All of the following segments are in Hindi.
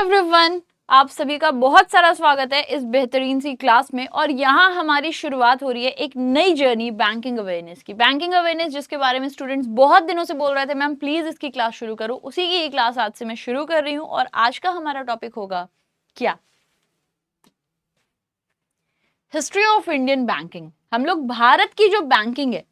एवरीवन, आप सभी का बहुत सारा स्वागत है इस बेहतरीन सी क्लास में। और यहाँ हमारी शुरुआत हो रही है एक नई जर्नी बैंकिंग अवेयरनेस की। बैंकिंग अवेयरनेस जिसके बारे में स्टूडेंट्स बहुत दिनों से बोल रहे थे मैम प्लीज इसकी क्लास शुरू करो, उसी की ये क्लास आज से मैं शुरू कर रही हूँ। और आज का हमारा टॉपिक होगा क्या? History of Indian banking. हम लोग भारत की जो बैंकिंग है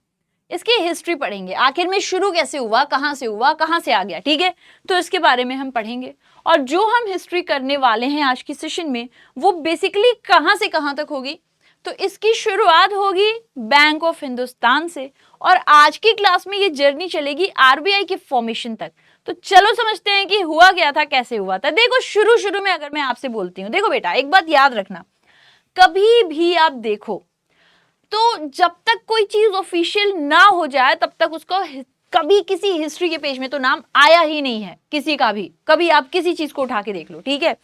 इसकी हिस्ट्री पढ़ेंगे, आखिर में शुरू कैसे हुआ, कहां से हुआ, कहां से आ गया। ठीक है, तो इसके बारे में हम पढ़ेंगे। और जो हम हिस्ट्री करने वाले हैं आज की सेशन में वो बेसिकली कहां से कहां तक होगी, तो इसकी शुरुआत होगी बैंक ऑफ हिंदुस्तान से और आज की क्लास में ये जर्नी चलेगी आरबीआई के फॉर्मेशन तक। तो चलो समझते हैं कि हुआ क्या था, कैसे हुआ था। देखो शुरू शुरू में अगर मैं आपसे बोलती हूँ, देखो बेटा एक बात याद रखना, कभी भी आप देखो तो जब तक कोई चीज ऑफिशियल ना हो जाए तब तक उसको कभी किसी हिस्ट्री के पेज में तो नाम आया ही नहीं है किसी का भी। कभी आप किसी चीज को उठा के देख लो, ठीक है।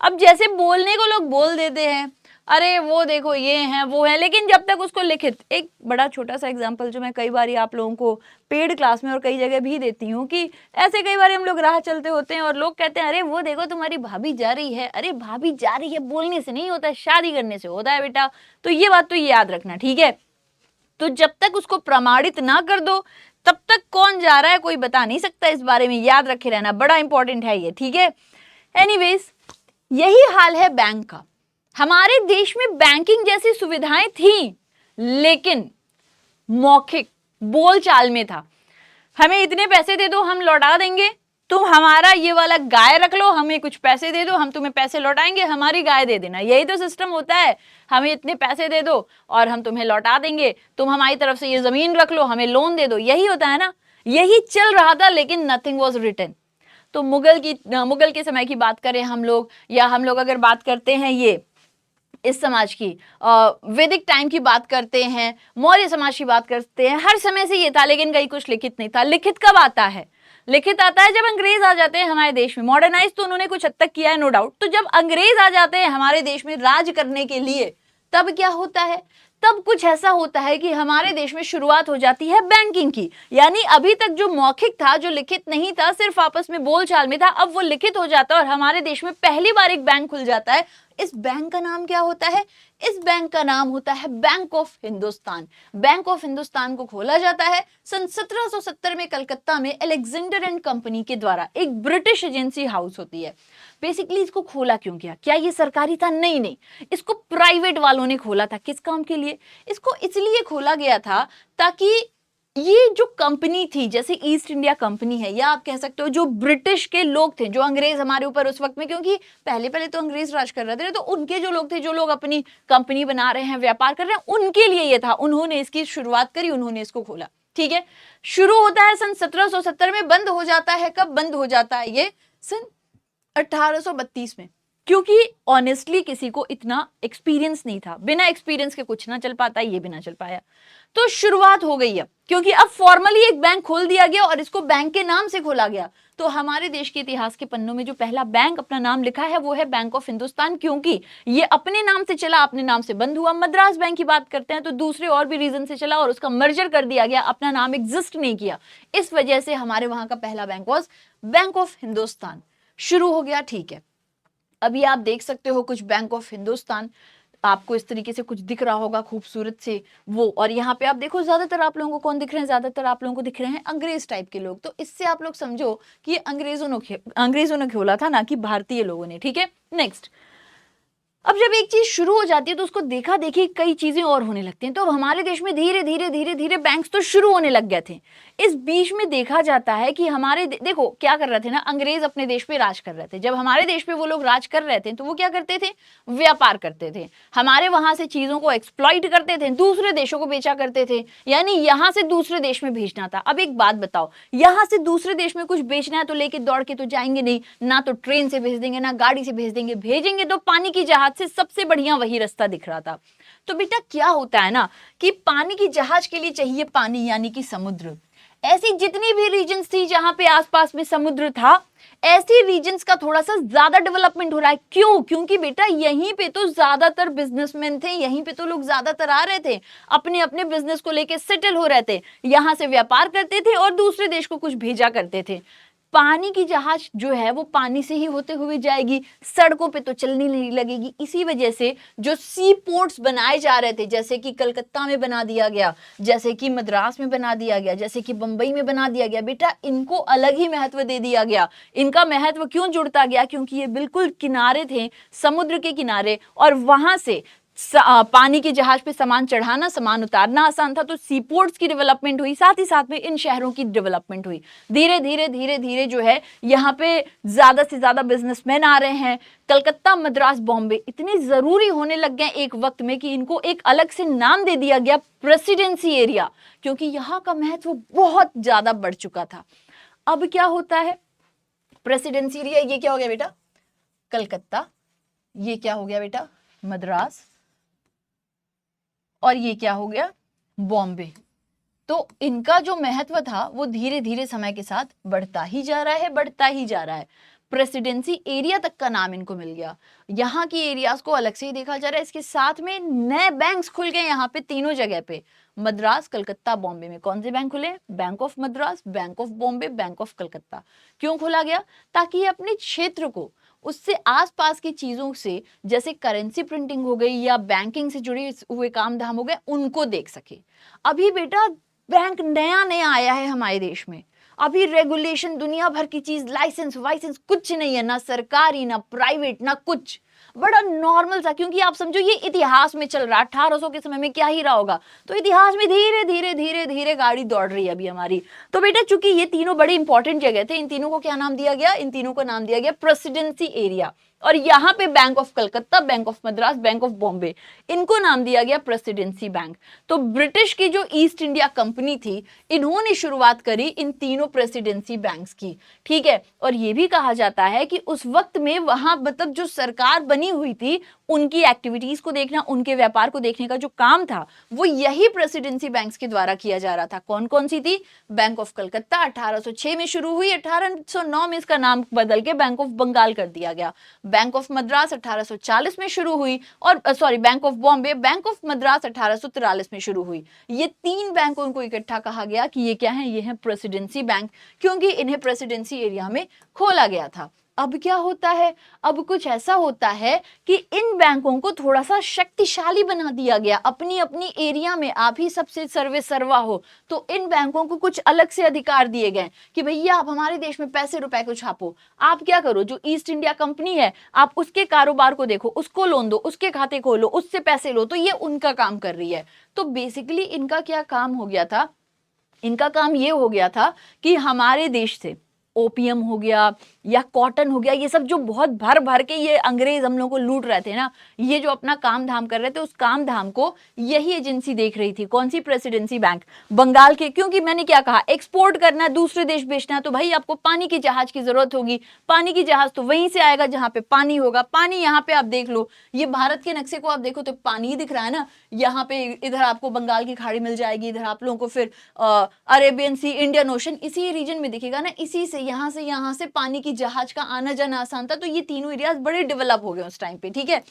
अब जैसे बोलने को लोग बोल देते हैं, अरे वो देखो ये है वो है, लेकिन जब तक उसको लिखित, एक बड़ा छोटा सा एग्जांपल जो मैं कई बार आप लोगों को पेड क्लास में और कई जगह भी देती हूँ कि ऐसे कई बार हम लोग राह चलते होते हैं और लोग कहते हैं अरे वो देखो तुम्हारी भाभी जा रही है। अरे भाभी जा रही है बोलने से नहीं होता है, शादी करने से होता है बेटा। तो ये बात तो याद रखना, ठीक है। तो जब तक उसको प्रमाणित ना कर दो तब तक कौन जा रहा है कोई बता नहीं सकता। इस बारे में याद रखे रहना, बड़ा इंपॉर्टेंट है ये, ठीक है। एनीवेज, यही हाल है बैंक का। हमारे देश में बैंकिंग जैसी सुविधाएं थी लेकिन मौखिक बोलचाल में था। हमें इतने पैसे दे दो हम लौटा देंगे, तुम हमारा ये वाला गाय रख लो, हमें कुछ पैसे दे दो हम तुम्हें पैसे लौटाएंगे, हमारी गाय दे देना। यही तो सिस्टम होता है, हमें इतने पैसे दे दो और हम तुम्हें लौटा देंगे, तुम हमारी तरफ से ये जमीन रख लो, हमें लोन दे दो। यही होता है ना, यही चल रहा था। लेकिन नथिंग वॉज रिटन। तो मुगल के समय की बात करें हम लोग, या हम लोग अगर बात करते हैं ये इस समाज की, वैदिक टाइम की बात करते हैं, मौर्य समाज की बात करते हैं, हर समय से ये था। लेकिन कहीं कुछ लिखित नहीं था। लिखित कब आता है? लिखित आता है जब अंग्रेज आ जाते हैं हमारे देश में। मॉडर्नाइज तो उन्होंने कुछ हद तक किया है, नो डाउट। तो जब अंग्रेज आ जाते हैं हमारे देश में राज करने के लिए, तब क्या होता है? तब कुछ ऐसा होता है कि हमारे देश में शुरुआत हो जाती है बैंकिंग की। यानी अभी तक जो मौखिक था, जो लिखित नहीं था, सिर्फ आपस में बोलचाल में था, अब वो लिखित हो जाता है और हमारे देश में पहली बार एक बैंक खुल जाता है। इस बैंक का नाम क्या होता है? इस बैंक का नाम होता है bank of Hindustan. Bank of Hindustan को खोला जाता है सन 1770 में कलकत्ता में अलेक्जेंडर एंड कंपनी के द्वारा। एक ब्रिटिश एजेंसी हाउस होती है। बेसिकली इसको खोला क्यों गया? क्या ये सरकारी था? नहीं नहीं, इसको प्राइवेट वालों ने खोला था। किस काम के लिए? इसको इसलिए खोला गया था ताकि ये जो कंपनी थी, जैसे ईस्ट इंडिया कंपनी है, या आप कह सकते हो जो ब्रिटिश के लोग थे, जो अंग्रेज हमारे ऊपर उस वक्त में, क्योंकि पहले पहले तो अंग्रेज राज कर रहे थे, तो उनके जो लोग थे, जो लोग अपनी कंपनी बना रहे हैं, व्यापार कर रहे हैं, उनके लिए ये था। उन्होंने इसकी शुरुआत करी, उन्होंने इसको खोला, ठीक है। शुरू होता है सन 1770 में, बंद हो जाता है कब? बंद हो जाता है ये सन 1832 में। क्योंकि ऑनेस्टली किसी को इतना एक्सपीरियंस नहीं था। बिना एक्सपीरियंस के कुछ ना चल पाता, ये भी ना चल पाया। तो शुरुआत हो गई अब, क्योंकि अब फॉर्मली एक बैंक खोल दिया गया और इसको बैंक के नाम से खोला गया। तो हमारे देश के इतिहास के पन्नों में जो पहला बैंक अपना नाम लिखा है वो है बैंक ऑफ हिंदुस्तान, क्योंकि ये अपने नाम से चला, अपने नाम से बंद हुआ। मद्रास बैंक की बात करते हैं तो दूसरे और भी रीजन से चला और उसका मर्जर कर दिया गया, अपना नाम एग्जिस्ट नहीं किया। इस वजह से हमारे वहां का पहला bank was bank of Hindustan. शुरू हो गया, ठीक है। अभी आप देख सकते हो कुछ बैंक ऑफ हिंदुस्तान, आपको इस तरीके से कुछ दिख रहा होगा खूबसूरत से वो। और यहाँ पे आप देखो ज्यादातर आप लोगों को कौन दिख रहे हैं? ज्यादातर आप लोगों को दिख रहे हैं अंग्रेज टाइप के लोग। तो इससे आप लोग समझो कि ये अंग्रेजों ने खोला था, ना कि भारतीय लोगों ने, ठीक है। नेक्स्ट, अब जब एक चीज शुरू हो जाती है तो उसको देखा देखी कई चीजें और होने लगती हैं। तो अब हमारे देश में धीरे धीरे धीरे धीरे बैंक्स तो शुरू होने लग गए थे। इस बीच में देखा जाता है कि हमारे देखो क्या कर रहे थे ना, अंग्रेज अपने देश पे राज कर रहे थे। जब हमारे देश पे वो लोग राज कर रहे थे तो वो क्या करते थे? व्यापार करते थे, हमारे वहां से चीजों को एक्सप्लॉइट करते थे, दूसरे देशों को बेचा करते थे। यानी यहां से दूसरे देश में भेजना था। अब एक बात बताओ, यहां से दूसरे देश में कुछ बेचना है तो लेके दौड़ के तो जाएंगे नहीं, ना तो ट्रेन से भेज देंगे, ना गाड़ी से भेज देंगे। भेजेंगे तो पानी की जहाज से, सबसे बढ़िया वही रास्ता दिख रहा था। तो बेटा क्या होता है ना कि पानी की जहाज के लिए चाहिए पानी, यानी कि समुद्र। ऐसी जितनी भी रीजन्स थी जहां पे आसपास में समुद्र था, ऐसी रीजन्स का थोड़ा सा ज्यादा डेवलपमेंट हो रहा है। क्यों? क्योंकि बेटा यहीं पे तो ज्यादातर बिजनेसमैन थे, यहीं पे तो लोग ज्यादातर आ रहे थे, अपने अपने बिजनेस को लेके सेटल हो रहे थे, यहां से व्यापार करते थे और दूसरे देश को कुछ भेजा करते थे। पानी की जहाज जो है वो पानी से ही होते हुए जाएगी, सड़कों पे तो चलनी नहीं लगेगी। इसी वजह से जो सी पोर्ट्स बनाए जा रहे थे, जैसे कि कलकत्ता में बना दिया गया, जैसे कि मद्रास में बना दिया गया, जैसे कि बंबई में बना दिया गया, बेटा इनको अलग ही महत्व दे दिया गया। इनका महत्व क्यों जुड़ता गया? क्योंकि ये बिल्कुल किनारे थे, समुद्र के किनारे, और वहां से पानी के जहाज पे सामान चढ़ाना, सामान उतारना आसान था। तो सीपोर्ट्स की डेवलपमेंट हुई, साथ ही साथ में इन शहरों की डेवलपमेंट हुई। धीरे धीरे धीरे धीरे जो है यहाँ पे ज्यादा से ज्यादा बिजनेसमैन आ रहे हैं। कलकत्ता, मद्रास, बॉम्बे इतने जरूरी होने लग गए एक वक्त में कि इनको एक अलग से नाम दे दिया गया, प्रेसिडेंसी एरिया, क्योंकि यहाँ का महत्व बहुत ज्यादा बढ़ चुका था। अब क्या होता है, प्रेसिडेंसी एरिया, ये क्या हो गया बेटा? कलकत्ता। ये क्या हो गया बेटा? मद्रास। और ये क्या हो गया? बॉम्बे। तो इनका जो महत्व था वो धीरे धीरे समय के साथ बढ़ता ही जा रहा है, बढ़ता ही जा रहा है। प्रेसिडेंसी एरिया तक का नाम इनको मिल गया। यहाँ की एरियाज को अलग से ही देखा जा रहा है। इसके साथ में नए बैंक्स खुल गए यहाँ पे तीनों जगह पे, मद्रास, कलकत्ता, बॉम्बे में। कौन से बैंक खुले? Bank of Madras, bank of Bombay, bank of Calcutta. क्यों खोला गया? ताकि ये अपने क्षेत्र को उससे आसपास की चीजों से, जैसे करेंसी प्रिंटिंग हो गई या बैंकिंग से जुड़े हुए काम धाम हो गए, उनको देख सके। अभी बेटा बैंक नया नया आया है हमारे देश में, अभी रेगुलेशन, दुनिया भर की चीज, लाइसेंस वाइसेंस कुछ नहीं है, ना सरकारी ना प्राइवेट ना कुछ, बड़ा नॉर्मल सा। क्योंकि आप समझो ये इतिहास में चल रहा, 1800 के समय में क्या ही रहा होगा, तो इतिहास में धीरे धीरे धीरे धीरे गाड़ी दौड़ रही है अभी हमारी। तो बेटा चूंकि ये तीनों बड़े इंपॉर्टेंट जगह थे, इन तीनों को क्या नाम दिया गया? इन तीनों को नाम दिया गया प्रेसिडेंसी एरिया। और यहाँ पे bank of Calcutta, bank of Madras, bank of Bombay, इनको नाम दिया गया प्रेसिडेंसी बैंक। तो ब्रिटिश की जो ईस्ट इंडिया कंपनी थी, इन्होंने शुरुआत करी इन तीनों प्रेसिडेंसी बैंक्स की, ठीक है। और ये भी कहा जाता है कि उस वक्त में वहां मतलब जो सरकार बनी हुई थी, उनकी एक्टिविटीज को देखना, उनके व्यापार को देखने का जो काम था, वो यही प्रेसिडेंसी बैंक्स के द्वारा किया जा रहा था। कौन कौन सी थी? बैंक ऑफ कलकत्ता 1806 में शुरू हुई, 1809 में इसका नाम बदल के बैंक ऑफ बंगाल कर दिया गया। बैंक ऑफ मद्रास 1840 में शुरू हुई, और bank of Bombay, bank of Madras 1843 में शुरू हुई। ये तीन बैंकों को इकट्ठा कहा गया कि ये क्या है? ये है प्रेसिडेंसी बैंक, क्योंकि इन्हें प्रेसिडेंसी एरिया में खोला गया था। अब क्या होता है? अब कुछ ऐसा होता है कि इन बैंकों को थोड़ा सा शक्तिशाली बना दिया गया, अपनी अपनी एरिया में आप ही सबसे सर्वे सर्वा हो। तो इन बैंकों को कुछ अलग से अधिकार दिए गए कि भैया आप हमारे देश में पैसे रुपए को छापो, आप क्या करो, जो ईस्ट इंडिया कंपनी है आप उसके कारोबार को देखो, उसको लोन दो, उसके खाते खोलो, उससे पैसे लो। तो ये उनका काम कर रही है। तो बेसिकली इनका क्या काम हो गया था? इनका काम ये हो गया था कि हमारे देश से ओपियम हो गया या कॉटन हो गया, ये सब जो बहुत भर भर के ये अंग्रेज हम लोगों को लूट रहे थे ना, ये जो अपना काम धाम कर रहे थे, उस काम धाम को यही एजेंसी देख रही थी। कौन सी? Presidency bank. बंगाल के, क्योंकि मैंने क्या कहा, एक्सपोर्ट करना है, दूसरे देश बेचना है, तो भाई आपको पानी की जहाज की जरूरत होगी। पानी की जहाज तो वहीं से आएगा जहां पे पानी होगा। पानी यहाँ पे आप देख लो, ये भारत के नक्शे को आप देखो तो पानी ही दिख रहा है ना। यहाँ पे इधर आपको बंगाल की खाड़ी मिल जाएगी, इधर आप लोगों को फिर अरेबियन सी, इंडियन ओशन इसी रीजन में दिखेगा ना। इसी से यहाँ से पानी की जहाज का आना जाना आसान था। तो ये तीनों एरियाज बड़े डेवलप हो गए उस टाइम पे, ठीक है।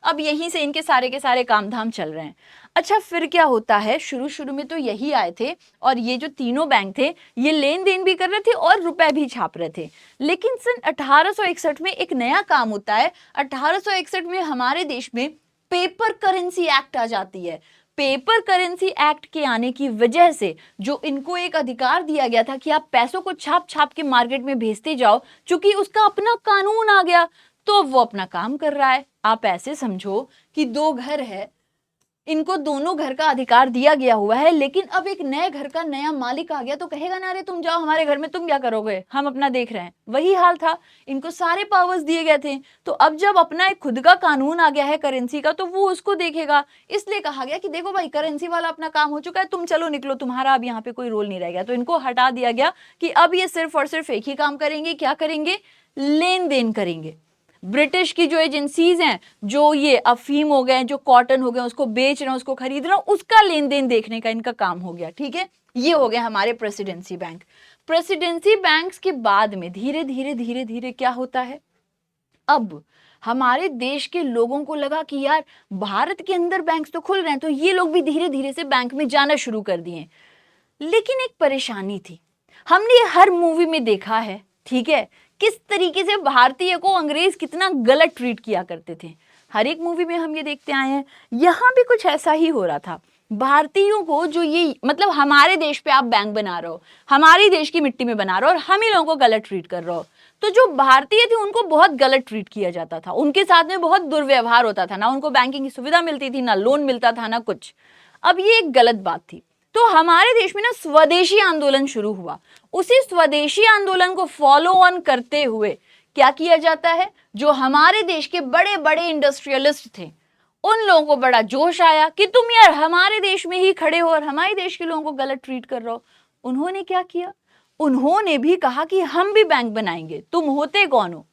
अब यहीं से इनके सारे के सारे काम धाम चल रहे हैं। अच्छा फिर क्या होता है? शुरू में तो यही आए थे, और ये जो तीनों बैंक थे ये लेन देन भी कर रहे थे और रुपए भी छाप रहे थे। लेकिन सन 1861 में एक नया काम होता है। 1861 में हमारे देश में पेपर करेंसी एक्ट आ जाती है। पेपर करेंसी एक्ट के आने की वजह से जो इनको एक अधिकार दिया गया था कि आप पैसों को छाप छाप के मार्केट में भेजते जाओ, चूंकि उसका अपना कानून आ गया, तो वो अपना काम कर रहा है। आप ऐसे समझो कि दो घर है, इनको दोनों घर का अधिकार दिया गया हुआ है, लेकिन अब एक नए घर का नया मालिक आ गया तो कहेगा ना, अरे तुम जाओ हमारे घर में, तुम क्या करोगे, हम अपना देख रहे हैं। वही हाल था, इनको सारे पावर्स दिए गए थे। तो अब जब अपना एक खुद का कानून आ गया है करेंसी का, तो वो उसको देखेगा। इसलिए कहा गया कि देखो भाई, करेंसी वाला अपना काम हो चुका है, तुम चलो निकलो, तुम्हारा अब यहाँ पे कोई रोल नहीं रह गया। तो इनको हटा दिया गया कि अब ये सिर्फ और सिर्फ एक ही काम करेंगे। क्या करेंगे? लेन देन करेंगे। ब्रिटिश की जो एजेंसीज हैं, जो ये अफीम हो गए, जो कॉटन हो गए, उसको बेच रहे हैं, उसको खरीद रहे हैं, उसका लेन देन देखने का इनका काम हो गया, ठीक है। ये हो गया हमारे प्रेसिडेंसी बैंक। प्रेसिडेंसी बैंक्स के बाद में धीरे धीरे धीरे धीरे क्या होता है? अब हमारे देश के लोगों को लगा कि यार भारत के अंदर बैंक्स तो खुल रहे हैं, तो ये लोग भी धीरे धीरे से बैंक में जाना शुरू कर दिए। लेकिन एक परेशानी थी, हमने हर मूवी में देखा है, ठीक है, किस तरीके से भारतीय को अंग्रेज कितना गलत ट्रीट किया करते थे, हर एक मूवी में हम ये देखते आए हैं। यहाँ भी कुछ ऐसा ही हो रहा था। भारतीयों को जो ये मतलब हमारे देश पे आप बैंक बना रहे हो, हमारी देश की मिट्टी में बना रहे हो और हम ही लोगों को गलत ट्रीट कर रहे हो, तो जो भारतीय थे उनको बहुत गलत ट्रीट किया जाता था, उनके साथ में बहुत दुर्व्यवहार होता था, ना उनको बैंकिंग की सुविधा मिलती थी, ना लोन मिलता था, ना कुछ। अब ये एक गलत बात थी। तो हमारे देश में ना स्वदेशी आंदोलन शुरू हुआ। उसी स्वदेशी आंदोलन को फॉलो ऑन करते हुए क्या किया जाता है, जो हमारे देश के बड़े बड़े इंडस्ट्रियलिस्ट थे उन लोगों को बड़ा जोश आया कि तुम यार हमारे देश में ही खड़े हो और हमारे देश के लोगों को गलत ट्रीट कर रहे हो। उन्होंने क्या किया, उन्होंने भी कहा कि हम भी बैंक बनाएंगे। तुम होते कौन हो?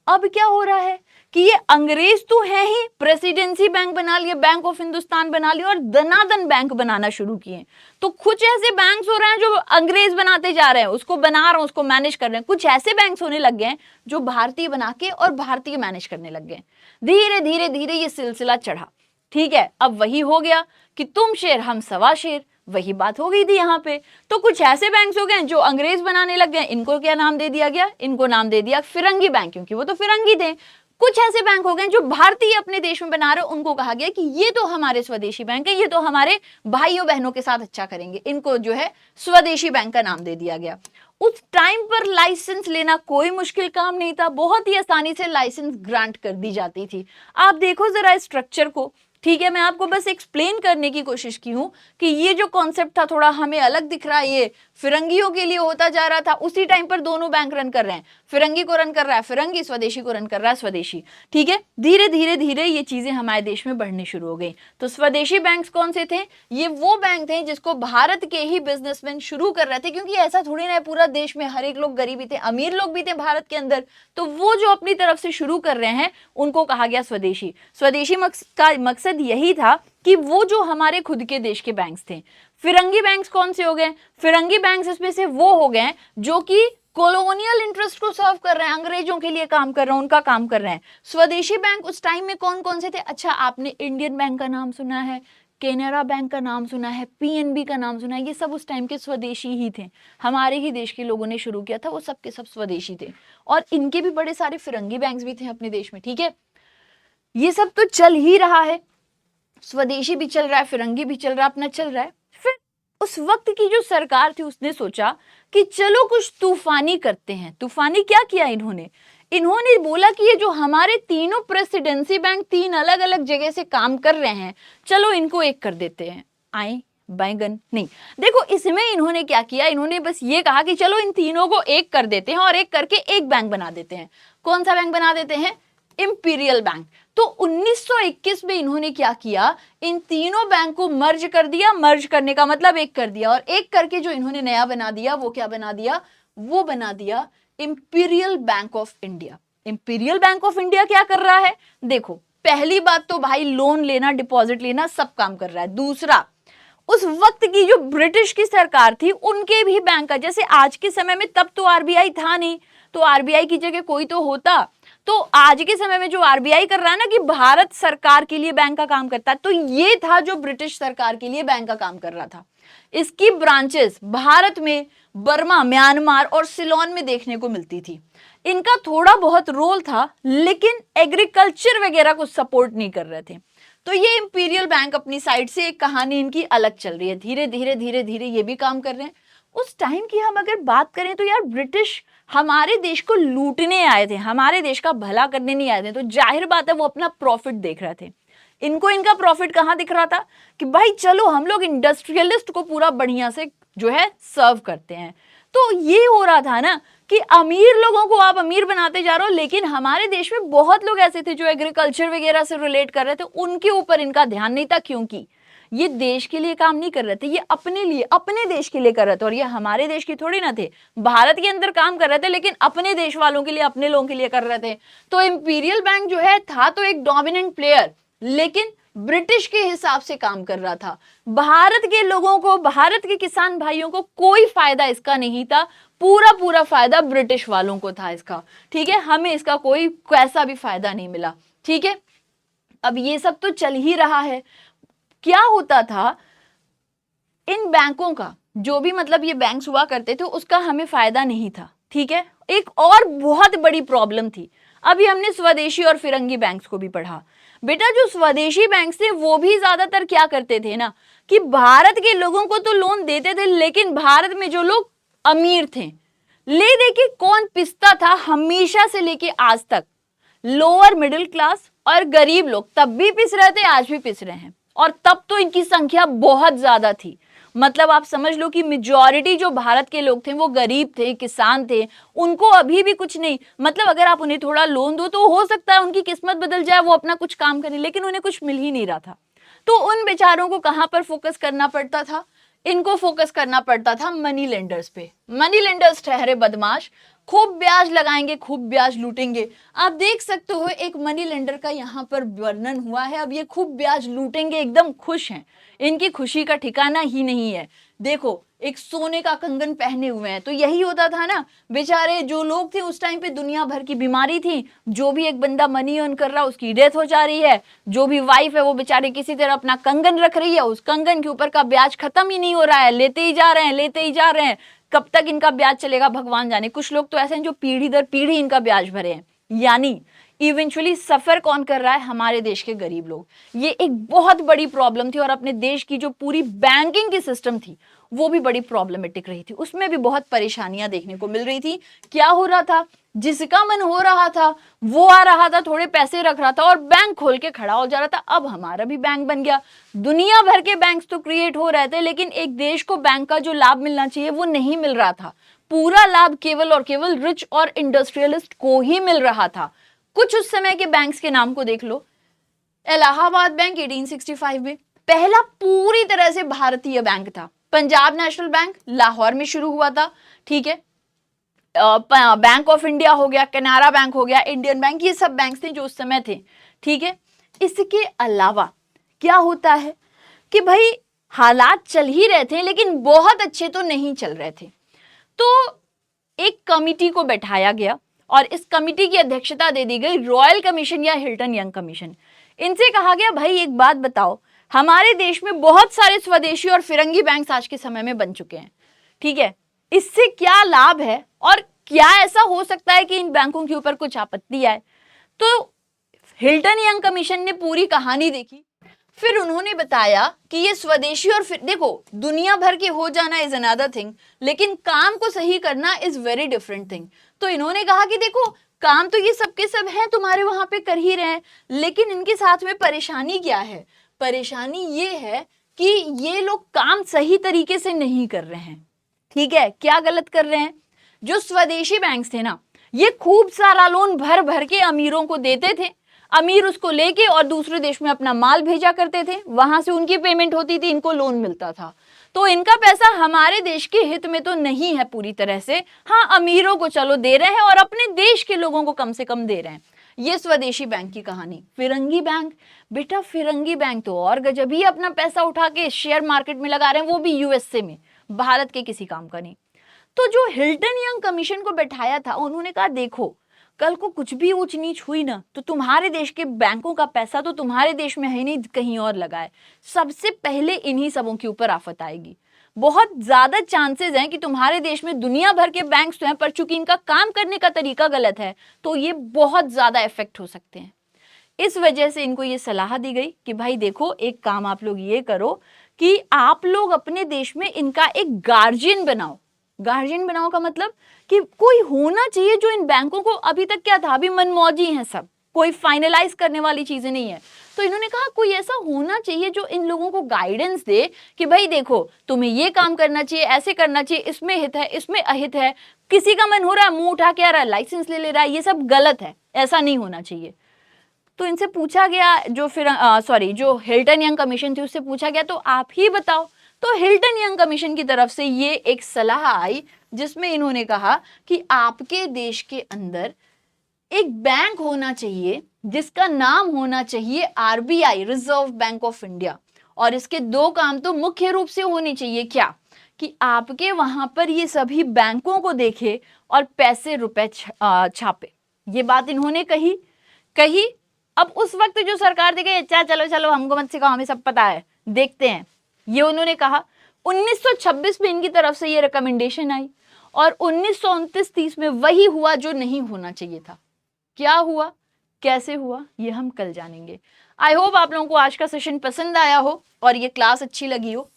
अब क्या हो रहा है कि ये अंग्रेज तो है ही, प्रेसिडेंसी बैंक बना लिए, बैंक ऑफ हिंदुस्तान बना लिया और दनादन बैंक बनाना शुरू किए। तो कुछ ऐसे बैंक्स हो रहे हैं जो अंग्रेज बनाते जा रहे हैं, उसको बना रहे हैं, उसको मैनेज कर रहे हैं। कुछ ऐसे बैंक्स होने लग गए हैं जो भारतीय बना के और भारतीय मैनेज करने लग गए। धीरे धीरे धीरे ये सिलसिला चढ़ा। ठीक है, अब वही हो गया कि तुम शेर हम सवा शेर, वही बात हो गई थी यहाँ पे। तो कुछ ऐसे बैंक्स हो गए जो अंग्रेज बनाने लग गए, इनको क्या नाम दे दिया गया, इनको नाम दे दिया फिरंगी बैंक, क्योंकि वो तो फिरंगी थे। कुछ ऐसे बैंक हो गए जो भारतीय अपने देश में बना रहे, उनको कहा गया कि ये तो हमारे स्वदेशी बैंक है, ये तो हमारे भाइयों बहनों के साथ अच्छा करेंगे, इनको जो है स्वदेशी बैंक का नाम दे दिया गया। उस टाइम पर लाइसेंस लेना कोई मुश्किल काम नहीं था, बहुत ही आसानी से लाइसेंस ग्रांट कर दी जाती थी। आप देखो जरा स्ट्रक्चर को, ठीक है, मैं आपको बस एक्सप्लेन करने की कोशिश की हूं कि ये जो कॉन्सेप्ट था थोड़ा हमें अलग दिख रहा है, ये फिरंगियों के लिए होता जा रहा था। उसी टाइम पर दोनों बैंक रन कर रहे हैं, फिरंगी को रन कर रहा है फिरंगी, स्वदेशी को रन कर रहा है स्वदेशी। ठीक है, धीरे धीरे धीरे ये चीजें हमारे देश में बढ़नी शुरू हो गई। तो स्वदेशी बैंक कौन से थे? ये वो बैंक थे जिसको भारत के ही बिजनेसमैन शुरू कर रहे थे, क्योंकि ऐसा थोड़ी ना है पूरा देश में हर एक लोग गरीबी थे, अमीर लोग भी थे भारत के अंदर। तो वो जो अपनी तरफ से शुरू कर रहे हैं उनको कहा गया स्वदेशी। स्वदेशी का मकसद यही था कि वो जो हमारे खुद के देश के बैंक्स थे। फिरंगी बैंक्स कौन से हो गए? फिरंगी बैंक्स इसमें से वो हो गए जो कि कॉलोनियल इंटरेस्ट को सर्व कर रहे हैं, अंग्रेजों के लिए काम कर रहे हैं, उनका काम कर रहे हैं। स्वदेशी बैंक उस टाइम में कौन कौन से थे? अच्छा, आपने इंडियन बैंक का नाम सुना है, केनरा बैंक का नाम सुना है, पीएनबी का नाम सुना है, ये सब उस टाइम के स्वदेशी ही थे, हमारे ही देश के लोगों ने शुरू किया था, वो सब के सब स्वदेशी थे। और इनके भी बड़े सारे फिरंगी बैंक्स भी थे अपने देश में। ठीक है, ये सब तो चल ही रहा है, स्वदेशी भी चल रहा है, फिरंगी भी चल रहा है, अपना चल रहा है। फिर उस वक्त की जो सरकार थी उसने सोचा कि चलो कुछ तूफानी करते हैं। तूफानी क्या किया इन्होंने बोला कि ये जो हमारे तीनों प्रेसिडेंसी बैंक तीन अलग अलग जगह से काम कर रहे हैं, चलो इनको एक कर देते हैं। आए बैंगन नहीं, देखो इसमें इन्होंने क्या किया, इन्होंने बस ये कहा कि चलो इन तीनों को एक कर देते हैं और एक करके एक बैंक बना देते हैं। कौन सा बैंक बना देते हैं? Imperial bank. तो 1921 में इन्होंने क्या किया, इन तीनों बैंक को मर्ज कर दिया। मर्ज करने का मतलब एक कर दिया, और एक करके जो इन्होंने नया बना दिया वो क्या बना दिया? वो बना दिया imperial bank of India. Imperial bank of India क्या कर रहा है? देखो, पहली बात तो भाई लोन लेना, डिपॉजिट लेना सब काम कर रहा है। दूसरा, उस वक्त की जो ब्रिटिश की सरकार थी उनके भी बैंक का, जैसे आज के समय में, तब तो आरबीआई था नहीं, तो आरबीआई की जगह कोई तो होता। तो आज के समय में जो आरबीआई कर रहा है ना कि भारत सरकार के लिए बैंक का काम करता है, तो ये था जो ब्रिटिश सरकार के लिए बैंक का काम कर रहा था। इसकी ब्रांचेस भारत में बर्मा, म्यांमार और सिलोन में देखने को मिलती थी। इनका थोड़ा बहुत रोल था, लेकिन एग्रीकल्चर वगैरह को सपोर्ट नहीं कर रहे थे। तो ये इंपीरियल बैंक अपनी साइड से एक कहानी इनकी अलग चल रही है, धीरे धीरे धीरे धीरे ये भी काम कर रहे हैं। उस टाइम की हम अगर बात करें तो यार ब्रिटिश हमारे देश को लूटने आए थे, हमारे देश का भला करने नहीं आए थे। तो जाहिर बात है वो अपना प्रॉफिट देख रहे थे। इनको इनका प्रॉफिट कहाँ दिख रहा था कि भाई चलो हम लोग इंडस्ट्रियलिस्ट को पूरा बढ़िया से जो है सर्व करते हैं। तो ये हो रहा था ना कि अमीर लोगों को आप अमीर बनाते जा रहे हो, लेकिन हमारे देश में बहुत लोग ऐसे थे जो एग्रीकल्चर वगैरह से रिलेट कर रहे थे, उनके ऊपर इनका ध्यान नहीं था, क्योंकि ये देश के लिए काम नहीं कर रहे थे, ये अपने लिए, अपने देश के लिए कर रहे थे। और ये हमारे देश की थोड़ी ना थे, भारत के अंदर काम कर रहे थे, लेकिन अपने देश वालों के लिए, अपने लोगों के लिए कर रहे थे। तो इंपीरियल बैंक जो है था तो एक डोमिनेंट प्लेयर, लेकिन ब्रिटिश के हिसाब से काम कर रहा था। भारत के लोगों को, भारत के किसान भाइयों को कोई फायदा इसका नहीं था, पूरा पूरा फायदा ब्रिटिश वालों को था इसका। ठीक है, हमें इसका कोई कैसा भी फायदा नहीं मिला। ठीक है, अब ये सब तो चल ही रहा है। क्या होता था, इन बैंकों का जो भी मतलब ये बैंक्स हुआ करते थे उसका हमें फायदा नहीं था। ठीक है, एक और बहुत बड़ी प्रॉब्लम थी, अभी हमने स्वदेशी और फिरंगी बैंक्स को भी पढ़ा। बेटा जो स्वदेशी बैंक्स थे वो भी ज्यादातर क्या करते थे ना कि भारत के लोगों को तो लोन देते थे, लेकिन भारत में जो लोग अमीर थे, ले दे के कौन पिसता था हमेशा से लेके आज तक, लोअर मिडिल क्लास और गरीब लोग। तब भी पिस रहे थे, आज भी पिस रहे हैं, और तब तो इनकी संख्या बहुत ज्यादा थी। मतलब आप समझ लो कि मेजॉरिटी जो भारत के लोग थे वो गरीब थे, किसान थे, उनको अभी भी कुछ नहीं, मतलब अगर आप उन्हें थोड़ा लोन दो तो हो सकता है उनकी किस्मत बदल जाए, वो अपना कुछ काम करें, लेकिन उन्हें कुछ मिल ही नहीं रहा था। तो उन बेचारों को कहां पर फोकस करना पड़ता था? इनको फोकस करना पड़ता था मनी लेंडर्स पे। मनी लेंडर्स ठहरे बदमाश, खूब ब्याज लगाएंगे, खूब ब्याज लूटेंगे। आप देख सकते हो एक मनी लेंडर का यहाँ पर वर्णन हुआ है। अब ये खूब ब्याज लूटेंगे, एकदम खुश हैं, इनकी खुशी का ठिकाना ही नहीं है। देखो एक सोने का कंगन पहने हुए हैं, तो यही होता था ना, बेचारे जो लोग थे उस टाइम पे दुनिया भर की बीमारी थी, जो भी एक बंदा मनी अर्न कर रहा है उसकी डेथ हो जा रही है, जो भी वाइफ है वो बेचारे किसी तरह अपना कंगन रख रही है, उस कंगन के ऊपर का ब्याज खत्म ही नहीं हो रहा है, लेते ही जा रहे हैं, लेते ही जा रहे हैं, कब तक इनका ब्याज चलेगा भगवान जाने। कुछ लोग तो ऐसे हैं जो पीढ़ी दर पीढ़ी इनका ब्याज भरे हैं, यानी इवेंचुअली सफर कौन कर रहा है? हमारे देश के गरीब लोग। ये एक बहुत बड़ी प्रॉब्लम थी, और अपने देश की जो पूरी बैंकिंग की सिस्टम थी वो भी बड़ी प्रॉब्लमेटिक रही थी, उसमें भी बहुत परेशानियां देखने को मिल रही थी। क्या हो रहा था? जिसका मन हो रहा था वो आ रहा था, थोड़े पैसे रख रहा था और बैंक खोल के खड़ा हो जा रहा था। अब हमारा भी बैंक बन गया, दुनिया भर के बैंक्स तो क्रिएट हो रहे थे, लेकिन एक देश को बैंक का जो लाभ मिलना चाहिए वो नहीं मिल रहा था। पूरा लाभ केवल और केवल रिच और इंडस्ट्रियलिस्ट को ही मिल रहा था। कुछ उस समय के बैंक्स के नाम को देख लो। इलाहाबाद बैंक 1865 में पहला पूरी तरह से भारतीय बैंक था। पंजाब नेशनल बैंक लाहौर में शुरू हुआ था, ठीक है। बैंक ऑफ इंडिया हो गया, कैनरा बैंक हो गया, इंडियन बैंक, ये सब बैंक थे जो उस समय थे, ठीक है। इसके अलावा क्या होता है कि भाई हालात चल ही रहे थे, लेकिन बहुत अच्छे तो नहीं चल रहे थे। तो एक कमिटी को बैठाया गया और इस कमिटी की अध्यक्षता दे दी गई रॉयल कमीशन या हिल्टन यंग कमीशन। इनसे कहा गया भाई एक बात बताओ, हमारे देश में बहुत सारे स्वदेशी और फिरंगी बैंक आज के समय में बन चुके हैं, ठीक है, इससे क्या लाभ है और क्या ऐसा हो सकता है कि इन बैंकों के ऊपर कुछ आपत्ति आए? तो हिल्टन यंग कमीशन ने पूरी कहानी देखी, फिर उन्होंने बताया कि ये स्वदेशी और फिर देखो दुनिया भर के हो जाना इज अनदर थिंग, लेकिन काम को सही करना इज वेरी डिफरेंट थिंग। तो इन्होंने कहा कि देखो काम तो ये सबके सब हैं, तुम्हारे वहां पे कर ही रहे हैं, लेकिन इनके साथ में परेशानी क्या है? परेशानी ये है कि ये लोग काम सही तरीके से नहीं कर रहे हैं, ठीक है। क्या गलत कर रहे हैं? जो स्वदेशी बैंक्स थे ना, ये खूब सारा लोन भर भर के अमीरों को देते थे, अमीर उसको लेके और दूसरे देश में अपना माल भेजा करते थे, वहां से उनकी पेमेंट होती थी, इनको लोन मिलता था। तो इनका पैसा हमारे देश के हित में तो नहीं है पूरी तरह से। हाँ, अमीरों को चलो दे रहे हैं और अपने देश के लोगों को कम से कम दे रहे हैं। ये स्वदेशी बैंक की कहानी। फिरंगी बैंक, बेटा फिरंगी बैंक तो और गजब ही अपना पैसा उठा के शेयर मार्केट में लगा रहे हैं, वो भी यूएसए में, भारत के किसी काम का नहीं। तो जो हिल्टन यंग कमीशन को बैठाया था, उन्होंने कहा देखो कल को कुछ भी ऊंच नीच हुई ना, तो तुम्हारे देश के बैंकों का पैसा तो तुम्हारे देश में है नहीं, कहीं और लगा है, सबसे पहले इन्हीं सबों के ऊपर आफत आएगी। बहुत ज्यादा चांसेस हैं कि तुम्हारे देश में दुनिया भर के बैंक्स तो हैं, पर चूंकि इनका काम करने का तरीका गलत है तो ये बहुत ज्यादा इफेक्ट हो सकते हैं। इस वजह से इनको ये सलाह दी गई कि भाई देखो एक काम आप लोग ये करो कि आप लोग अपने देश में इनका एक गार्जियन बनाओ। गार्जियन बनाओ का मतलब कि कोई होना चाहिए जो इन बैंकों को, अभी तक क्या था, अभी मनमौजी हैं सब, कोई फाइनलाइज करने वाली चीजें नहीं है। तो इन्होंने कहा कोई ऐसा होना चाहिए जो इन लोगों को गाइडेंस दे कि भाई देखो तुम्हें ये काम करना चाहिए, ऐसे करना चाहिए, इसमें हित है, इसमें अहित है, किसी का मन हो रहा है मुंह उठा के आ रहा है, लाइसेंस ले रहा है, ये सब गलत है, ऐसा नहीं होना चाहिए। तो इनसे पूछा गया, जो हिल्टन यंग कमीशन थी उससे पूछा गया तो आप ही बताओ। तो हिल्टन यंग कमीशन की तरफ से ये एक सलाह आई जिसमें इन्होंने कहा कि आपके देश के अंदर एक बैंक होना चाहिए जिसका नाम होना चाहिए RBI, reserve bank of India, और इसके दो काम तो मुख्य रूप से होने चाहिए। क्या? कि आपके वहां पर ये सभी बैंकों को देखे और पैसे रुपए छापे। ये बात इन्होंने कही। अब उस वक्त जो सरकार देखे, अच्छा चलो चलो हमको मत सिखाओ, हमें सब पता है, देखते हैं, ये उन्होंने कहा। 1926 में इनकी तरफ से ये रिकमेंडेशन आई और 1929-30 में वही हुआ जो नहीं होना चाहिए था। क्या हुआ, कैसे हुआ, ये हम कल जानेंगे। आई होप आप लोगों को आज का सेशन पसंद आया हो और ये क्लास अच्छी लगी हो।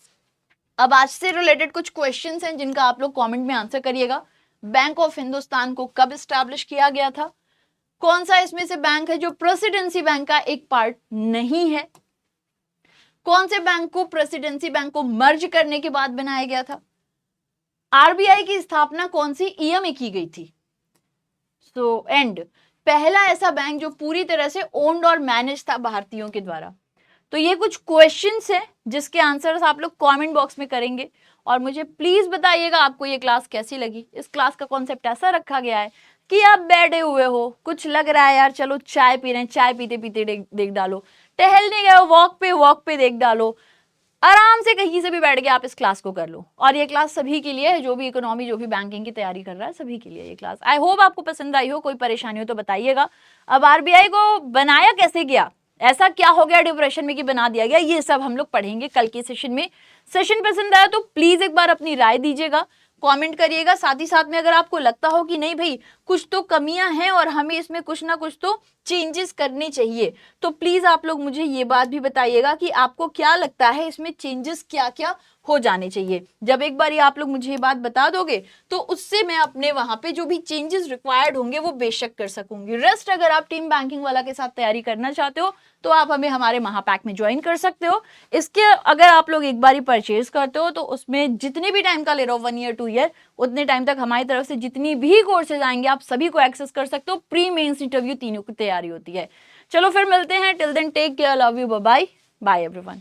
अब आज से रिलेटेड कुछ क्वेश्चंस हैं जिनका आप लोग कमेंट में आंसर करिएगा। बैंक ऑफ हिंदुस्तान को कब एस्टैब्लिश किया गया था? कौन सा इसमें से बैंक है जो प्रेसिडेंसी बैंक का एक पार्ट नहीं है? कौन से बैंक को प्रेसिडेंसी बैंक को मर्ज करने के बाद बनाया गया था? आरबीआई की स्थापना कौन सी ईयर में की गई थी? सो एंड पहला ऐसा बैंक जो पूरी तरह से ओन्ड और मैनेज था भारतीयों के द्वारा। तो ये कुछ क्वेश्चंस हैं जिसके आंसर्स आप लोग कमेंट बॉक्स में करेंगे और मुझे प्लीज बताइएगा आपको ये क्लास कैसी लगी। इस क्लास का कॉन्सेप्ट ऐसा रखा गया है कि आप बैठे हुए हो, कुछ लग रहा है यार चलो चाय पी रहे हैं, चाय पीते पीते देख डालो, टहलने गए हो वॉक पे देख डालो, आराम से कहीं से भी बैठ के आप इस क्लास को कर लो। और ये क्लास सभी के लिए है, जो भी इकोनॉमी जो भी बैंकिंग की तैयारी कर रहा है सभी के लिए ये क्लास। आई होप आपको पसंद आई हो। कोई परेशानी हो तो बताइएगा। अब आरबीआई को बनाया कैसे गया, ऐसा क्या हो गया डिप्रेशन में कि बना दिया गया, ये सब हम लोग पढ़ेंगे कल के सेशन में। सेशन पसंद आया तो प्लीज एक बार अपनी राय दीजिएगा, कमेंट करिएगा। साथ ही साथ में अगर आपको लगता हो कि नहीं भाई कुछ तो कमियां हैं और हमें इसमें कुछ ना कुछ तो चेंजेस करने चाहिए, तो प्लीज आप लोग मुझे ये बात भी बताइएगा कि आपको क्या लगता है इसमें चेंजेस क्या क्या हो जाने चाहिए। जब एक बार आप लोग मुझे ये बात बता दोगे तो उससे मैं अपने वहां पे जो भी चेंजेस रिक्वायर्ड होंगे वो बेशक कर सकूंगी। रेस्ट अगर आप टीम बैंकिंग वाला के साथ तैयारी करना चाहते हो तो आप हमें हमारे महापैक में ज्वाइन कर सकते हो। इसके अगर आप लोग एक बार ही परचेज करते हो तो उसमें जितने भी टाइम का ले रहे हो 1 ईयर 2 ईयर, उतने टाइम तक हमारी तरफ से जितनी भी कोर्सेज आएंगे आप सभी को एक्सेस कर सकते हो। प्री मेंस इंटरव्यू तीनों की तैयारी होती है। चलो फिर मिलते हैं। Till then take care, love you, bye bye everyone.